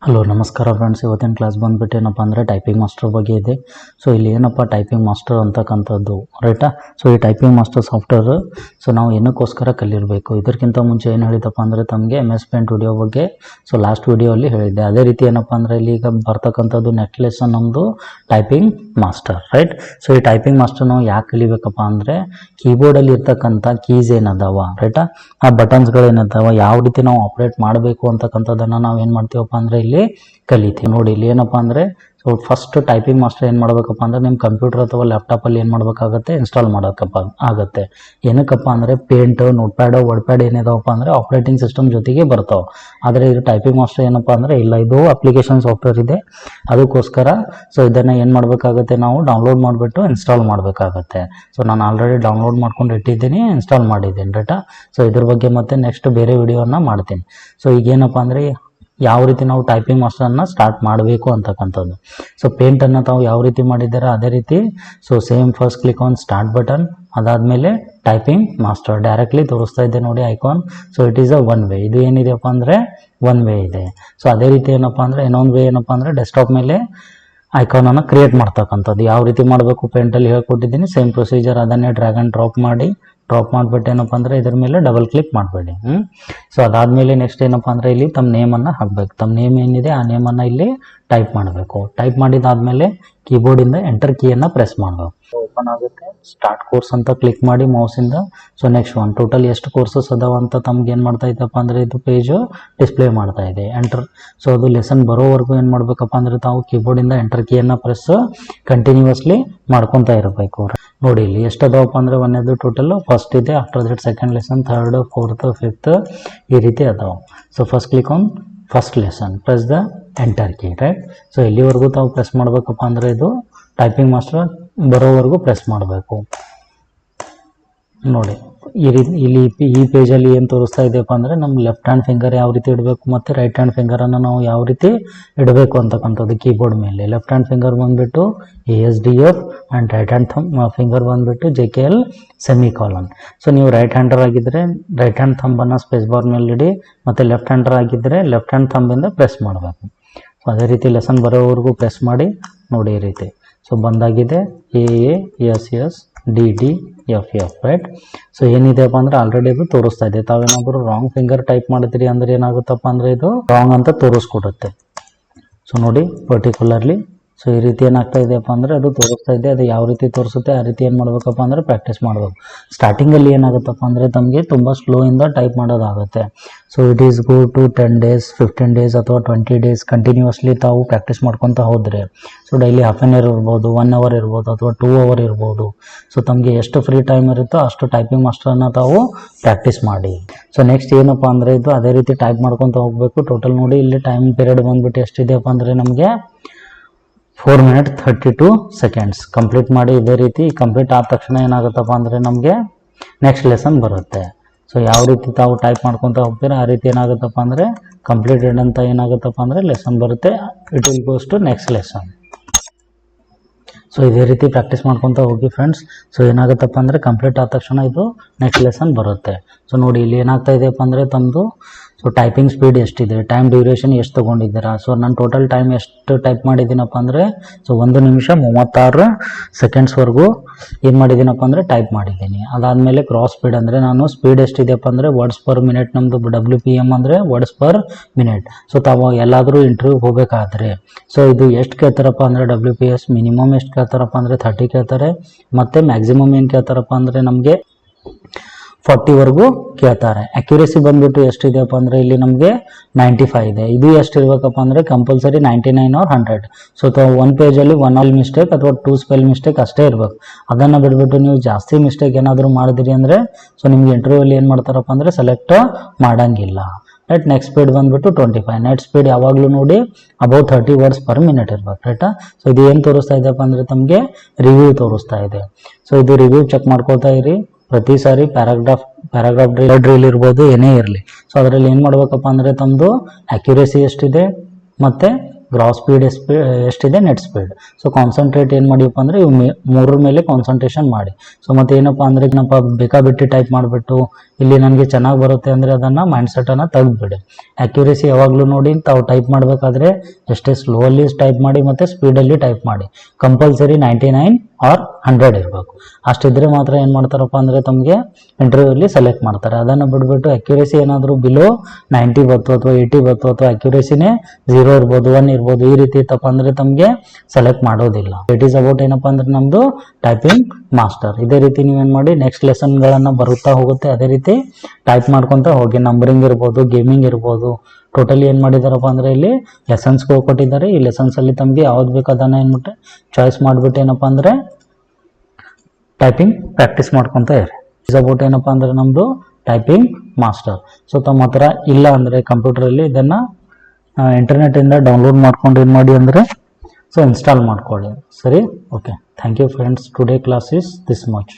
Hello ನಮಸ್ಕಾರ friends, ಇವತ್ತಿನ class ಬಂದುಬಿಟ್ಟು ಏನಪ್ಪ ಅಂದರೆ ಟೈಪಿಂಗ್ ಮಾಸ್ಟರ್ ಬಗ್ಗೆ ಇದೆ. ಸೊ ಇಲ್ಲಿ ಏನಪ್ಪ ಟೈಪಿಂಗ್ ಮಾಸ್ಟರ್ ಅಂತಕ್ಕಂಥದ್ದು ರೈಟಾ. ಸೊ ಈ ಟೈಪಿಂಗ್ ಮಾಸ್ಟರ್ ಸಾಫ್ಟ್ವೇರ್ ನಾವು ಏನಕ್ಕೋಸ್ಕರ ಕಲಿಯಬೇಕು, ಇದಕ್ಕಿಂತ ಮುಂಚೆ ಏನು ಹೇಳಿದಪ್ಪ ಅಂದರೆ ತಮಗೆ MS Paint ವಿಡಿಯೋ ಬಗ್ಗೆ ಲಾಸ್ಟ್ ವಿಡಿಯೋಲ್ಲಿ ಹೇಳಿದ್ದೆ. ಅದೇ ರೀತಿ ಏನಪ್ಪ ಅಂದರೆ ಇಲ್ಲಿ ಈಗ ಬರ್ತಕ್ಕಂಥದ್ದು ನೆಕ್ಸ್ಟ್ ಲೆಸನ್ ನಮ್ಮದು ಟೈಪಿಂಗ್ ಮಾಸ್ಟರ್ ರೈಟ್. ಸೊ ಈ ಟೈಪಿಂಗ್ ಮಾಸ್ಟರ್ ನಾವು ಯಾಕೆ ಕಲಿಬೇಕಪ್ಪ ಅಂದರೆ ಕೀಬೋರ್ಡಲ್ಲಿ ಇರ್ತಕ್ಕಂಥ ಕೀಸ್ ಏನದಾವ ರೈಟಾ, ಆ ಬಟನ್ಸ್ಗಳೇನದಾವ ಯಾವ ರೀತಿ ನಾವು ಆಪ್ರೇಟ್ ಮಾಡಬೇಕು ಅಂತಕ್ಕಂಥದ್ದನ್ನು ನಾವು ಏನು ಮಾಡ್ತೀವಪ್ಪ ಅಂದರೆ ಇಲ್ಲಿ ಕಲಿತೀವಿ. ನೋಡಿ ಇಲ್ಲಿ ಏನಪ್ಪ ಅಂದರೆ ಫಸ್ಟ್ ಟೈಪಿಂಗ್ ಮಾಸ್ಟರ್ ಏನು ಮಾಡಬೇಕಪ್ಪ ಅಂದರೆ ನಿಮ್ಮ ಕಂಪ್ಯೂಟರ್ ಅಥವಾ ಲ್ಯಾಪ್ಟಾಪಲ್ಲಿ ಏನು ಮಾಡಬೇಕಾಗತ್ತೆ, ಇನ್ಸ್ಟಾಲ್ ಮಾಡೋಕ್ಕಪ್ಪ ಆಗುತ್ತೆ. ಏನಕ್ಕಪ್ಪ ಅಂದರೆ Paint, Notepad, WordPad ಏನಿದಾವಪ್ಪ ಅಂದರೆ ಆಪ್ರೇಟಿಂಗ್ ಸಿಸ್ಟಮ್ ಜೊತೆಗೆ ಬರ್ತಾವೆ. ಆದರೆ ಇದು ಟೈಪಿಂಗ್ ಮಾಸ್ಟರ್ ಏನಪ್ಪ ಅಂದರೆ ಇಲ್ಲ, ಇದು ಅಪ್ಲಿಕೇಶನ್ ಸಾಫ್ಟ್ವೇರ್ ಇದೆ. ಅದಕ್ಕೋಸ್ಕರ ಇದನ್ನು ಏನು ಮಾಡಬೇಕಾಗುತ್ತೆ, ನಾವು ಡೌನ್ಲೋಡ್ ಮಾಡಿಬಿಟ್ಟು ಇನ್ಸ್ಟಾಲ್ ಮಾಡಬೇಕಾಗತ್ತೆ. ನಾನು ಆಲ್ರೆಡಿ ಡೌನ್ಲೋಡ್ ಮಾಡ್ಕೊಂಡು ಇಟ್ಟಿದ್ದೀನಿ, ಇನ್ಸ್ಟಾಲ್ ಮಾಡಿದ್ದೀನಿ ರೈಟಾ. ಇದ್ರ ಬಗ್ಗೆ ಮತ್ತೆ ನೆಕ್ಸ್ಟ್ ಬೇರೆ ವಿಡಿಯೋನ ಮಾಡ್ತೀನಿ. ಈಗೇನಪ್ಪ ಅಂದರೆ ಯಾವ ರೀತಿ ನಾವು ಟೈಪಿಂಗ್ ಮಾಸ್ಟರನ್ನು ಸ್ಟಾರ್ಟ್ ಮಾಡಬೇಕು ಅಂತಕ್ಕಂಥದ್ದು. ಪೇಂಟನ್ನು ತಾವು ಯಾವ ರೀತಿ ಮಾಡಿದ್ದಾರೆ ಅದೇ ರೀತಿ same first click on start button, ಅದಾದಮೇಲೆ ಟೈಪಿಂಗ್ ಮಾಸ್ಟರ್ ಡೈರೆಕ್ಟ್ಲಿ ತೋರಿಸ್ತಾ ಇದೆ ನೋಡಿ icon. It is a one way. ಇದು ಏನಿದೆಯಪ್ಪ ಅಂದರೆ ಒನ್ ವೇ ಇದೆ. ಅದೇ ರೀತಿ ಏನಪ್ಪ ಅಂದರೆ ಇನ್ನೊಂದು ವೇ ಏನಪ್ಪ ಅಂದರೆ ಡೆಸ್ಕ್ಟಾಪ್ ಮೇಲೆ ಐಕಾನನ್ನು ಕ್ರಿಯೇಟ್ ಮಾಡ್ತಕ್ಕಂಥದ್ದು ಯಾವ ರೀತಿ ಮಾಡಬೇಕು ಪೇಂಟಲ್ಲಿ ಹೇಳ್ಕೊಟ್ಟಿದ್ದೀನಿ. ಸೇಮ್ ಪ್ರೊಸೀಜರ್, ಅದನ್ನೇ ಡ್ರ್ಯಾಗ್ ಆ್ಯಂಡ್ ಡ್ರಾಪ್ ಮಾಡಿಬಿಟ್ಟು ಏನಪ್ಪ ಅಂದರೆ ಇದ್ರ ಮೇಲೆ ಡಬಲ್ ಕ್ಲಿಕ್ ಮಾಡಬೇಡಿ. ಅದಾದಮೇಲೆ ನೆಕ್ಸ್ಟ್ ಏನಪ್ಪ ಅಂದರೆ ಇಲ್ಲಿ ತಮ್ಮ ನೇಮನ್ನು ಹಾಕಬೇಕು. ತಮ್ಮ ನೇಮ್ ಏನಿದೆ ಆ ನೇಮನ್ನು ಇಲ್ಲಿ ಟೈಪ್ ಮಾಡಬೇಕು. ಟೈಪ್ ಮಾಡಿದಾದಮೇಲೆ ಕೀಬೋರ್ಡಿಂದ ಎಂಟರ್ ಕೀಯನ್ನು ಪ್ರೆಸ್ ಮಾಡಬೇಕು. ಓಪನ್ ಆಗುತ್ತೆ. ಸ್ಟಾರ್ಟ್ ಕೋರ್ಸ್ ಅಂತ ಕ್ಲಿಕ್ ಮಾಡಿ ಮೌಸಿಂದ. ನೆಕ್ಸ್ಟ್ ಒನ್ ಟೋಟಲ್ ಎಷ್ಟು ಕೋರ್ಸಸ್ ಅದಾವ ಅಂತ ತಮ್ಗೆ ಏನು ಮಾಡ್ತಾ ಇದ್ದಪ್ಪ ಅಂದರೆ ಇದು ಪೇಜು ಡಿಸ್ಪ್ಲೇ ಮಾಡ್ತಾ ಇದೆ. ಎಂಟರ್ ಅದು ಲೆಸನ್ ಬರೋವರೆಗೂ ಏನು ಮಾಡಬೇಕಪ್ಪ ಅಂದರೆ ತಾವು ಕೀಬೋರ್ಡಿಂದ ಎಂಟರ್ ಕೀಯನ್ನು ಪ್ರೆಸ್ ಕಂಟಿನ್ಯೂಸ್ಲಿ ಮಾಡ್ಕೊತಾ ಇರಬೇಕು. ನೋಡಿ ಇಲ್ಲಿ ಎಷ್ಟು ಅದಾವಪ್ಪ ಅಂದರೆ ಒಂದೇದು ಟೋಟಲ್ ಫಸ್ಟ್ ಇದೆ, after that second lesson, third, fourth, fifth ಈ ರೀತಿ ಅದಾವೆ. First click on first lesson, press the enter key right. ಎಲ್ಲಿವರೆಗೂ ತಾವು ಪ್ರೆಸ್ ಮಾಡಬೇಕಪ್ಪ ಅಂದರೆ ಇದು ಟೈಪಿಂಗ್ ಮಾಸ್ಟರ್ ಬರೋವರೆಗೂ ಪ್ರೆಸ್ ಮಾಡಬೇಕು. ನೋಡಿ ಈ ರೀತಿ ಇಲ್ಲಿ ಈ ಪೇಜಲ್ಲಿ ಏನು ತೋರಿಸ್ತಾ ಇದೆಯಪ್ಪ ಅಂದರೆ ನಮ್ಮ ಲೆಫ್ಟ್ ಹ್ಯಾಂಡ್ ಫಿಂಗರ್ ಯಾವ ರೀತಿ ಇಡಬೇಕು ಮತ್ತು ರೈಟ್ ಹ್ಯಾಂಡ್ ಫಿಂಗರನ್ನು ನಾವು ಯಾವ ರೀತಿ ಇಡಬೇಕು ಅಂತಕ್ಕಂಥದ್ದು ಕೀಬೋರ್ಡ್ ಮೇಲೆ. ಲೆಫ್ಟ್ ಹ್ಯಾಂಡ್ ಫಿಂಗರ್ ಬಂದುಬಿಟ್ಟು ASDF and right hand finger ಬಂದುಬಿಟ್ಟು JKL ಸೆಮಿಕಾಲನ್. ನೀವು ರೈಟ್ ಹ್ಯಾಂಡರ್ ಆಗಿದ್ದರೆ ರೈಟ್ ಹ್ಯಾಂಡ್ ಥಂಬನ್ನು ಸ್ಪೇಸ್ ಬಾರ್ ಮೇಲೆ ಇಡಿ, ಮತ್ತು ಲೆಫ್ಟ್ ಹ್ಯಾಂಡರ್ ಆಗಿದ್ದರೆ ಲೆಫ್ಟ್ ಹ್ಯಾಂಡ್ ಥಂಬಿಂದ ಪ್ರೆಸ್ ಮಾಡಬೇಕು. ಅದೇ ರೀತಿ ಲೆಸನ್ ಬರೋವರೆಗೂ ಪ್ರೆಸ್ ಮಾಡಿ. ನೋಡಿ ಈ ರೀತಿ ಬಂದಾಗಿದೆ AASSDDFF ರೈಟ್. ಏನಿದೆಯಪ್ಪ ಅಂದರೆ ಆಲ್ರೆಡಿ ಇದು ತೋರಿಸ್ತಾ ಇದೆ. ತಾವೇನಾದರೂ ರಾಂಗ್ ಫಿಂಗರ್ ಟೈಪ್ ಮಾಡಿದ್ರಿ ಅಂದರೆ ಏನಾಗುತ್ತಪ್ಪ ಅಂದರೆ ಇದು ರಾಂಗ್ ಅಂತ ತೋರಿಸ್ಕೊಡುತ್ತೆ. ನೋಡಿ ಪರ್ಟಿಕ್ಯುಲರ್ಲಿ ಈ ರೀತಿ ಏನಾಗ್ತಾ ಇದೆಯಪ್ಪ ಅಂದರೆ ಅದು ತೋರಿಸ್ತಾ ಇದೆ. ಅದು ಯಾವ ರೀತಿ ತೋರಿಸುತ್ತೆ ಆ ರೀತಿ ಏನು ಮಾಡಬೇಕಪ್ಪ ಅಂದರೆ ಪ್ರಾಕ್ಟೀಸ್ ಮಾಡಬೇಕು. ಸ್ಟಾರ್ಟಿಂಗಲ್ಲಿ ಏನಾಗುತ್ತಪ್ಪ ಅಂದರೆ ತಮಗೆ ತುಂಬ ಸ್ಲೋಯಿಂದ ಟೈಪ್ ಮಾಡೋದಾಗುತ್ತೆ. It is go to 10 days, 15 days ಅಥವಾ 20 days ಕಂಟಿನ್ಯೂಸ್ಲಿ ತಾವು ಪ್ರಾಕ್ಟೀಸ್ ಮಾಡ್ಕೊತಾ ಹೋದರೆ ಡೈಲಿ ಹಾಫ್ ಆನ್ ಅವರ್ ಇರ್ಬೋದು, 1 hour ಇರ್ಬೋದು ಅಥವಾ 2 hour ಇರ್ಬೋದು. ತಮಗೆ ಎಷ್ಟು ಫ್ರೀ ಟೈಮ್ ಇರುತ್ತೋ ಅಷ್ಟು ಟೈಪಿಂಗ್ ಮಾಸ್ಟರನ್ನು ತಾವು ಪ್ರಾಕ್ಟೀಸ್ ಮಾಡಿ. ನೆಕ್ಸ್ಟ್ ಏನಪ್ಪ ಅಂದರೆ ಇದು ಅದೇ ರೀತಿ ಟೈಪ್ ಮಾಡ್ಕೊತಾ ಹೋಗಬೇಕು. ಟೋಟಲ್ ನೋಡಿ ಇಲ್ಲಿ ಟೈಮ್ ಪೀರಿಯಡ್ ಬಂದುಬಿಟ್ಟು ಎಷ್ಟಿದೆಯಪ್ಪ ಅಂದರೆ ನಮಗೆ 4 minutes 32 seconds ಕಂಪ್ಲೀಟ್ ಮಾಡಿ. ಇದೇ ರೀತಿ ಕಂಪ್ಲೀಟ್ ಆದ ತಕ್ಷಣ ಏನಾಗುತ್ತಪ್ಪ ಅಂದರೆ ನಮಗೆ ನೆಕ್ಸ್ಟ್ ಲೆಸನ್ ಬರುತ್ತೆ. ಯಾವ ರೀತಿ ತಾವು ಟೈಪ್ ಮಾಡ್ಕೊತಾ ಹೋಗ್ತೀರಾ ಆ ರೀತಿ ಏನಾಗುತ್ತಪ್ಪ ಅಂದರೆ ಕಂಪ್ಲೀಟೆಡ್ ಅಂತ ಏನಾಗುತ್ತಪ್ಪ ಅಂದರೆ ಲೆಸನ್ ಬರುತ್ತೆ. It will goes to next lesson. ಇದೇ ರೀತಿ ಪ್ರಾಕ್ಟೀಸ್ ಮಾಡ್ಕೊತಾ ಹೋಗಿ ಫ್ರೆಂಡ್ಸ್. ಏನಾಗುತ್ತಪ್ಪ ಅಂದರೆ ಕಂಪ್ಲೀಟ್ ಆದ ತಕ್ಷಣ ಇದು ನೆಕ್ಸ್ಟ್ ಲೆಸನ್ ಬರುತ್ತೆ. ನೋಡಿ ಇಲ್ಲಿ ಏನಾಗ್ತಾ ಇದೆಯಪ್ಪ ಅಂದರೆ ತಮ್ಮದು ಟೈಪಿಂಗ್ ಸ್ಪೀಡ್ ಎಷ್ಟಿದೆ, ಟೈಮ್ ಡ್ಯೂರೇಷನ್ ಎಷ್ಟು ತೊಗೊಂಡಿದ್ದೀರಾ. ನಾನು ಟೋಟಲ್ ಟೈಮ್ ಎಷ್ಟು ಟೈಪ್ ಮಾಡಿದ್ದೀನಪ್ಪ ಅಂದರೆ 1 ನಿಮಿಷ 36 ಸೆಕೆಂಡ್ಸ್ವರೆಗೂ ಏನು ಮಾಡಿದ್ದೀನಪ್ಪ ಅಂದರೆ ಟೈಪ್ ಮಾಡಿದ್ದೀನಿ. ಅದಾದಮೇಲೆ ಕ್ರಾಸ್ ಸ್ಪೀಡ್ ಅಂದರೆ ನಾನು ಸ್ಪೀಡ್ ಎಷ್ಟಿದೆಯಪ್ಪ ಅಂದರೆ ವರ್ಡ್ಸ್ ಪರ್ ಮಿನಿಟ್, ನಮ್ಮದು WPM ಅಂದರೆ ವರ್ಡ್ಸ್ ಪರ್ ಮಿನಿಟ್. ತಾವು ಎಲ್ಲಾದರೂ ಇಂಟರ್ವ್ಯೂಗೆ ಹೋಗಬೇಕಾದ್ರೆ ಇದು ಎಷ್ಟು ಕೇಳ್ತಾರಪ್ಪ ಅಂದರೆ WPS ಮಿನಿಮಮ್ ಎಷ್ಟು ಕೇಳ್ತಾರಪ್ಪ ಅಂದರೆ 30 ಕೇಳ್ತಾರೆ, ಮತ್ತು ಮ್ಯಾಕ್ಸಿಮಮ್ ಏನು ಕೇಳ್ತಾರಪ್ಪ ಅಂದರೆ ನಮಗೆ 40ವರೆಗೂ ಕೇಳ್ತಾರೆ. ಅಕ್ಯುರೇಸಿ ಬಂದುಬಿಟ್ಟು ಎಷ್ಟಿದೆಯಪ್ಪ ಅಂದರೆ ಇಲ್ಲಿ ನಮಗೆ 95 ಇದೆ. ಇದು ಎಷ್ಟು ಇರಬೇಕಪ್ಪ ಅಂದರೆ ಕಂಪಲ್ಸರಿ 99 or 100. ಒಂದು ಪೇಜಲ್ಲಿ 1 ಮಿಸ್ಟೇಕ್ ಅಥವಾ 2 ಸ್ಪೆಲ್ ಮಿಸ್ಟೇಕ್ ಅಷ್ಟೇ ಇರಬೇಕು. ಅದನ್ನು ಬಿಟ್ಬಿಟ್ಟು ನೀವು ಜಾಸ್ತಿ ಮಿಸ್ಟೇಕ್ ಏನಾದರೂ ಮಾಡಿದಿರಿ ಅಂದರೆ ನಿಮಗೆ ಇಂಟರ್ವ್ಯೂಲ್ಲಿ ಏನು ಮಾಡ್ತಾರಪ್ಪ ಅಂದರೆ ಸೆಲೆಕ್ಟ್ ಮಾಡೋಂಗಿಲ್ಲ ರೈಟ್. ನೆಕ್ಸ್ಟ್ ಸ್ಪೀಡ್ ಬಂದುಬಿಟ್ಟು 25. ನೆಟ್ ಸ್ಪೀಡ್ ಯಾವಾಗಲೂ ನೋಡಿ ಅಬೌವ್ 30 words per minute ಇರಬೇಕು ರೈಟಾ. ಇದು ಏನು ತೋರಿಸ್ತಾ ಇದೆಯಪ್ಪ ಅಂದರೆ ತಮಗೆ ರಿವ್ಯೂ ತೋರಿಸ್ತಾ ಇದೆ. ಇದು ರಿವ್ಯೂ ಚೆಕ್ ಮಾಡ್ಕೊಳ್ತಾ ಇರಿ ಪ್ರತಿ ಸಾರಿ. ಪ್ಯಾರಾಗ್ರಾಫ್ ಡ್ರಿಲ್ ಇರ್ಬೋದು, ಏನೇ ಇರಲಿ. ಅದರಲ್ಲಿ ಏನು ಮಾಡಬೇಕಪ್ಪ ಅಂದರೆ ತಮ್ಮದು ಅಕ್ಯುರೇಸಿ ಎಷ್ಟಿದೆ ಮತ್ತು ಗ್ರಾಸ್ ಸ್ಪೀಡ್ ಎಷ್ಟಿದೆ, ನೆಟ್ ಸ್ಪೀಡ್. ಸೊ ಕಾನ್ಸಂಟ್ರೇಟ್ ಏನು ಮಾಡಿಯಪ್ಪ ಅಂದರೆ ಇವು ಮೂರರ ಮೇಲೆ ಕಾನ್ಸಂಟ್ರೇಷನ್ ಮಾಡಿ. ಸೊ ಮತ್ತೆ ಏನಪ್ಪ ಅಂದರೆ ಏನಪ್ಪ ಬೇಕಾಬಿಟ್ಟು ಟೈಪ್ ಮಾಡಿಬಿಟ್ಟು ಇಲ್ಲಿ ನನಗೆ ಚೆನ್ನಾಗಿ ಬರುತ್ತೆ ಅಂದರೆ ಅದನ್ನು ಮೈಂಡ್ಸೆಟನ್ನು ತೆಗೆದುಬಿಡಿ. ಆ್ಯಕ್ಯುರೇಸಿ ಯಾವಾಗಲೂ ನೋಡಿ ತಾವು ಟೈಪ್ ಮಾಡಬೇಕಾದ್ರೆ ಎಷ್ಟೇ ಸ್ಲೋಲಿ ಟೈಪ್ ಮಾಡಿ ಮತ್ತು ಸ್ಪೀಡಲ್ಲಿ ಟೈಪ್ ಮಾಡಿ. ಕಂಪಲ್ಸರಿ 99 ಆರ್ 100 ಇರಬೇಕು. ಅಷ್ಟಿದ್ರೆ ಮಾತ್ರ ಏನು ಮಾಡ್ತಾರಪ್ಪ ಅಂದರೆ ತಮಗೆ ಇಂಟರ್ವ್ಯೂಲಿ ಸೆಲೆಕ್ಟ್ ಮಾಡ್ತಾರೆ. ಅದನ್ನು ಬಿಟ್ಬಿಟ್ಟು ಅಕ್ಯುರೇಸಿ ಏನಾದರೂ ಬಿಲೋ 90 ಬಂತು ಅಥವಾ 80 ಬಂತು ಅಥವಾ ಅಕ್ಯುರೇಸಿನೇ 0 ಇರ್ಬೋದು, 1 ಇರ್ಬೋದು, ಈ ರೀತಿ ಇತ್ತಪ್ಪ ಅಂದರೆ ತಮಗೆ ಸೆಲೆಕ್ಟ್ ಮಾಡೋದಿಲ್ಲ. ಇಟ್ ಈಸ್ ಅಬೌಟ್ ಏನಪ್ಪ ಅಂದರೆ ನಮ್ಮದು ಟೈಪಿಂಗ್ ಮಾಸ್ಟರ್. ಇದೇ ರೀತಿ ನೀವೇನು ಮಾಡಿ ನೆಕ್ಸ್ಟ್ ಲೆಸನ್ಗಳನ್ನು ಬರುತ್ತಾ ಹೋಗುತ್ತೆ. ಅದೇ ರೀತಿ ಟೈಪ್ ಮಾಡ್ಕೊತಾ ಹೋಗಿ. ನಂಬರಿಂಗ್ ಇರ್ಬೋದು, ಗೇಮಿಂಗ್ ಇರ್ಬೋದು, ಟೋಟಲಿ ಏನು ಮಾಡಿದಾರಪ್ಪ ಅಂದರೆ ಇಲ್ಲಿ ಲೆಸನ್ಸ್ಗಳು ಕೊಟ್ಟಿದ್ದಾರೆ. ಈ ಲೆಸನ್ಸಲ್ಲಿ ತಮಗೆ ಯಾವ್ದು ಬೇಕು ಅದನ್ನು ಏನ್ಬಿಟ್ಟು ಚಾಯ್ಸ್ ಮಾಡಿಬಿಟ್ಟು ಏನಪ್ಪ ಅಂದರೆ ಟೈಪಿಂಗ್ ಪ್ರಾಕ್ಟೀಸ್ ಮಾಡ್ಕೊತಾ ಇರಿ. ಇಸ್ ಅಬೌಟ್ ಏನಪ್ಪ ಅಂದರೆ ನಮ್ಮದು ಟೈಪಿಂಗ್ ಮಾಸ್ಟರ್. ಸೊ ತಮ್ಮ ಹತ್ರ ಇಲ್ಲ ಅಂದರೆ ಕಂಪ್ಯೂಟರಲ್ಲಿ ಇದನ್ನು ಇಂಟರ್ನೆಟ್ಟಿಂದ ಡೌನ್ಲೋಡ್ ಮಾಡ್ಕೊಂಡು ಏನು ಮಾಡಿ ಅಂದರೆ ಸೊ ಇನ್ಸ್ಟಾಲ್ ಮಾಡ್ಕೊಳ್ಳಿ. ಸರಿ, okay, thank you friends. Today class is this much.